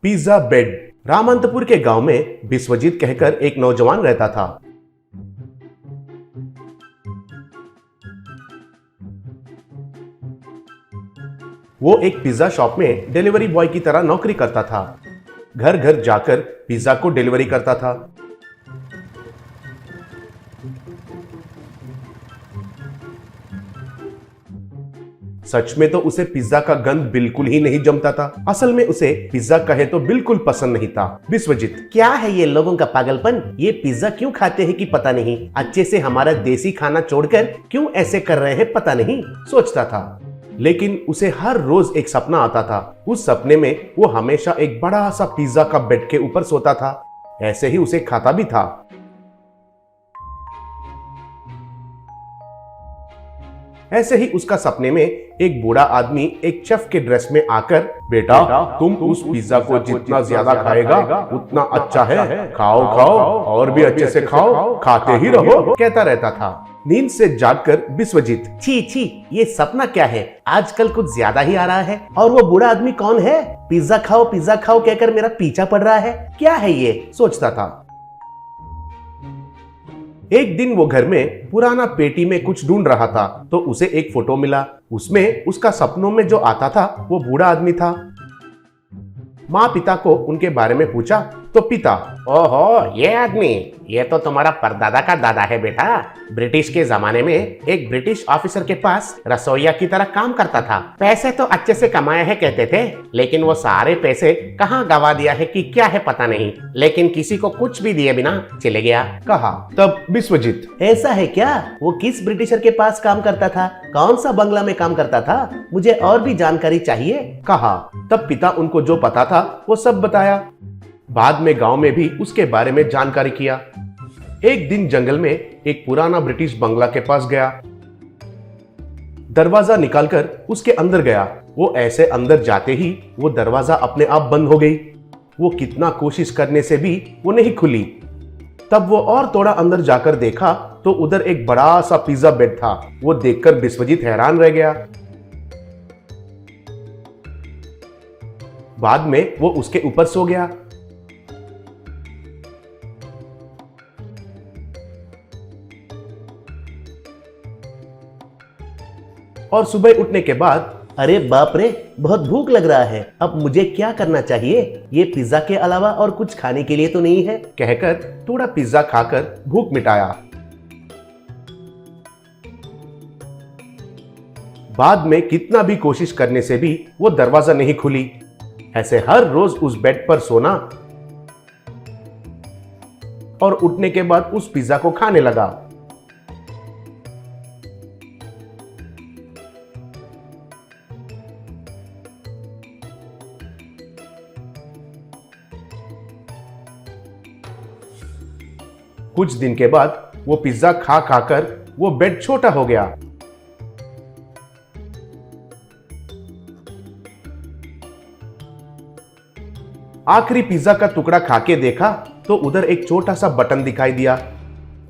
Pizza bed. रामंतपुर के गांव में विश्वजीत कहकर एक नौजवान रहता था। वो एक पिज्जा शॉप में डिलीवरी बॉय की तरह नौकरी करता था। घर घर जाकर पिज्जा को डिलीवरी करता था। सच में तो उसे पिज्जा का गंध बिल्कुल ही नहीं जमता था। असल में उसे पिज्जा कहे तो बिल्कुल पसंद नहीं था। विश्वजीत, क्या है ये लोगों का पागलपन? ये पिज्जा क्यों खाते हैं कि पता नहीं। अच्छे से हमारा देसी खाना छोड़कर क्यों ऐसे कर रहे हैं पता नहीं, सोचता था। लेकिन उसे हर रोज एक सपना आता था। उस सपने में वो हमेशा एक बड़ा सा पिज्जा का बेड के ऊपर सोता था। ऐसे ही उसे खाता भी था। ऐसे ही उसका सपने में एक बूढ़ा आदमी एक शेफ के ड्रेस में आकर, बेटा तुम उस पिज्जा को जितना ज्यादा खाएगा उतना अच्छा है, खाओ खाओ और भी अच्छे से खाओ, खाते ही रहो, कहता रहता था। नींद से जागकर विश्वजीत, छी छी, ये सपना क्या है? आजकल कुछ ज्यादा ही आ रहा है। और वो बूढ़ा आदमी कौन है? पिज्जा खाओ कहकर मेरा पीछा पड़ रहा है, क्या है ये, सोचता था। एक दिन वो घर में पुराना पेटी में कुछ ढूंढ रहा था तो उसे एक फोटो मिला। उसमें उसका सपनों में जो आता था वो बूढ़ा आदमी था। माँ पिता को उनके बारे में पूछा तो पिता, ओहो, ये आदमी, ये तो तुम्हारा परदादा का दादा है बेटा। ब्रिटिश के जमाने में एक ब्रिटिश ऑफिसर के पास रसोइया की तरह काम करता था। पैसे तो अच्छे से कमाए हैं कहते थे, लेकिन वो सारे पैसे कहाँ गवा दिया है कि क्या है पता नहीं, लेकिन किसी को कुछ भी दिए बिना चले गया, कहा। तब विश्वजीत, ऐसा है क्या? वो किस ब्रिटिशर के पास काम करता था? कौन सा बंगला में काम करता था? मुझे और भी जानकारी चाहिए, कहा। तब पिता उनको जो पता था वो सब बताया। बाद में गांव में भी उसके बारे में जानकारी किया। एक दिन जंगल में एक पुराना ब्रिटिश बंगला के पास गया। दरवाजा निकालकर उसके अंदर गया। वो ऐसे अंदर जाते ही वो दरवाजा अपने आप बंद हो गई। वो कितना कोशिश करने से भी वो नहीं खुली। तब वो और थोड़ा अंदर जाकर देखा तो उधर एक बड़ा सा पिज्जा बेड था। वो देखकर विश्वजीत हैरान रह गया। बाद में वो उसके ऊपर सो गया। और सुबह उठने के बाद, अरे बाप रे, बहुत भूख लग रहा है, अब मुझे क्या करना चाहिए? ये पिज्जा के अलावा और कुछ खाने के लिए तो नहीं है, कहकर थोड़ा पिज्जा खाकर भूख मिटाया। बाद में कितना भी कोशिश करने से भी वो दरवाजा नहीं खुली। ऐसे हर रोज उस बेड पर सोना और उठने के बाद उस पिज्जा को खाने लगा। कुछ दिन के बाद वो पिज्जा खा खाकर वो बेड छोटा हो गया। आखिरी पिज्जा का टुकड़ा खाके देखा तो उधर एक छोटा सा बटन दिखाई दिया।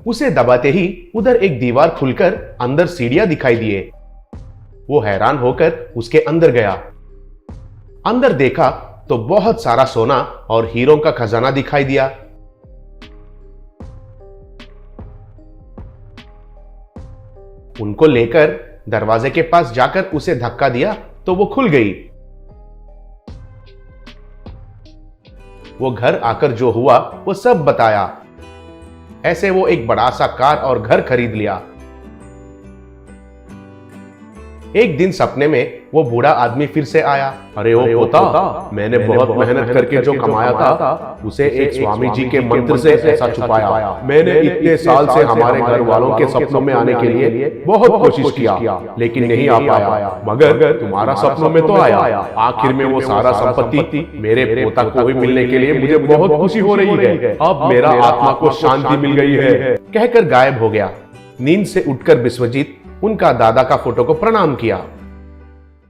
उसे दबाते ही उधर एक दीवार खुलकर अंदर सीढ़ियां दिखाई दिए। वो हैरान होकर उसके अंदर गया। अंदर देखा तो बहुत सारा सोना और हीरों का खजाना दिखाई दिया। उनको लेकर दरवाजे के पास जाकर उसे धक्का दिया तो वो खुल गई। वो घर आकर जो हुआ वो सब बताया। ऐसे वो एक बड़ा सा कार और घर खरीद लिया। एक दिन सपने में वो बूढ़ा आदमी फिर से आया। अरे ओ पोता, मैंने बहुत मेहनत करके जो कमाया था उसे एक स्वामी जी के मंत्र से ऐसा छुपाया। मैंने इतने साल से हमारे घर वालों के सपनों में आने के लिए बहुत कोशिश किया, लेकिन नहीं आ पाया, मगर तुम्हारा सपनों में तो आया। आखिर में वो सारा संपत्ति मेरे पोता को भी मिलने के लिए मुझे बहुत खुशी हो रही है। अब मेरा आत्मा को शांति मिल गई है, कहकर गायब हो गया। नींद से उठकर विश्वजीत उनका दादा का फोटो को प्रणाम किया।